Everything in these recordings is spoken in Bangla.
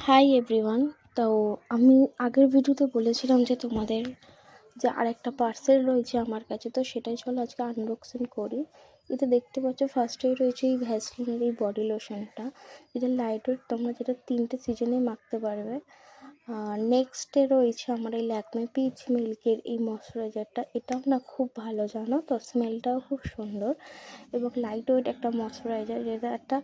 Hi everyone. তো আমি আগের ভিডিওতে বলেছিলাম যে তোমাদের যে আরেকটা পার্সেল রয়েছে আমার কাছে, তো সেটাই চলো আজকে আনবক্সিং করি। এটা দেখতে পাচ্ছ ফার্স্টেই রয়েছে এই ভ্যাসলিনের এই বডি লোশনটা, যেটা লাইট ওয়েট, তোমরা যেটা 3টে সিজনে মাখতে পারবে। আর নেক্সটে রয়েছে আমার এই ল্যাকমে পিচ মিল্কের এই ময়শ্চারাইজারটা। এটাও না খুব ভালো, জানো তো, স্মেলটাও খুব সুন্দর এবং লাইট ওয়েট একটা ময়শ্চারাইজার, যেটা একটা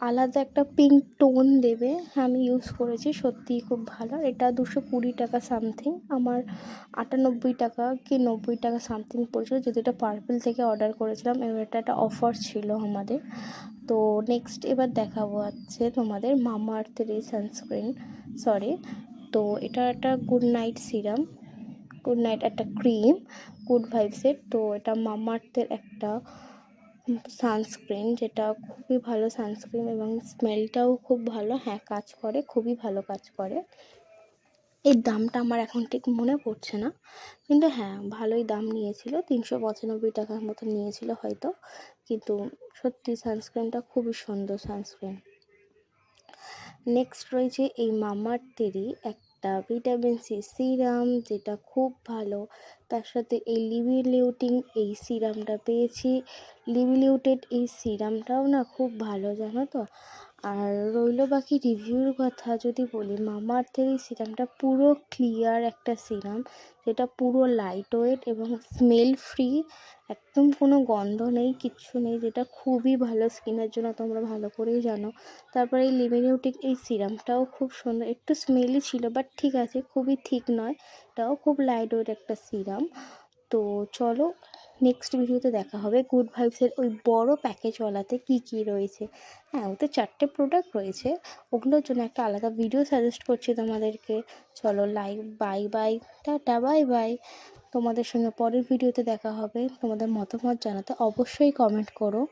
আলাদা একটা পিঙ্ক টোন দেবে। আমি ইউজ করেছি, সত্যিই খুব ভালো। এটা 220 টাকা সামথিং, আমার 98 টাকা কি 90 টাকা সামথিং পড়েছিল, যেহেতু এটা পার্পল থেকে অর্ডার করেছিলাম। এবার এটা একটা অফার ছিল আমাদের। তো নেক্সট এবার দেখাবো হচ্ছে তোমাদের মামা আর্থের এই সানস্ক্রিন, সরি, তো এটা একটা good night serum, good night একটা ক্রিম, গুড ভাইবসের। তো এটা মামা আর্থের একটা সানস্ক্রিন, যেটা খুবই ভালো সানস্ক্রিন এবং স্মেলটাও খুব ভালো। হ্যাঁ, কাজ করে, খুবই ভালো কাজ করে। এর দামটা আমার এখন ঠিক মনে পড়ছে না, কিন্তু হ্যাঁ ভালোই দাম নিয়েছিল, 395 টাকার মতো নিয়েছিল হয়তো। কিন্তু সত্যি সানস্ক্রিনটা খুবই সুন্দর সানস্ক্রিন। নেক্সট রয়েছে এই মামাআর্থেরই একটা ভিটামিন সি সিরাম, যেটা খুব ভালো। তার সাথে এই লিভিলিউটিং এই সিরামটা পেয়েছি। লিভিলিউটেড এই সিরামটাও না খুব ভালো, জানো তো। আর রইলো বাকি রিভিউর কথা, যদি বলি মামাআর্থের এই সিরামটা পুরো ক্লিয়ার একটা সিরাম, যেটা পুরো লাইট ওয়েট এবং স্মেল ফ্রি, একদম কোনো গন্ধ নেই, কিচ্ছু নেই, যেটা খুবই ভালো স্কিনের জন্য, তোমরা ভালো করেই জানো। তারপরে এই লিমিনিউটিক এই সিরামটাও খুব সুন্দর, একটু স্মেলি ছিল বাট ঠিক আছে, খুবই থিক নয়, এটাও খুব লাইট ওয়েট একটা সিরাম। তো চলো নেক্সট ভিডিওতে দেখা হবে গুড ভাইবসের ওই বড় প্যাকেজওয়ালাতে কী কী রয়েছে। হ্যাঁ, ওতে 4টে প্রোডাক্ট রয়েছে, ওগুলোর জন্য একটা আলাদা ভিডিও সাজেস্ট করছি তোমাদেরকে। চলো like, bye bye, tata, bye bye. তোমাদের সঙ্গে পরের ভিডিওতে দেখা হবে। তোমাদের মতামত জানাতে অবশ্যই কমেন্ট করো।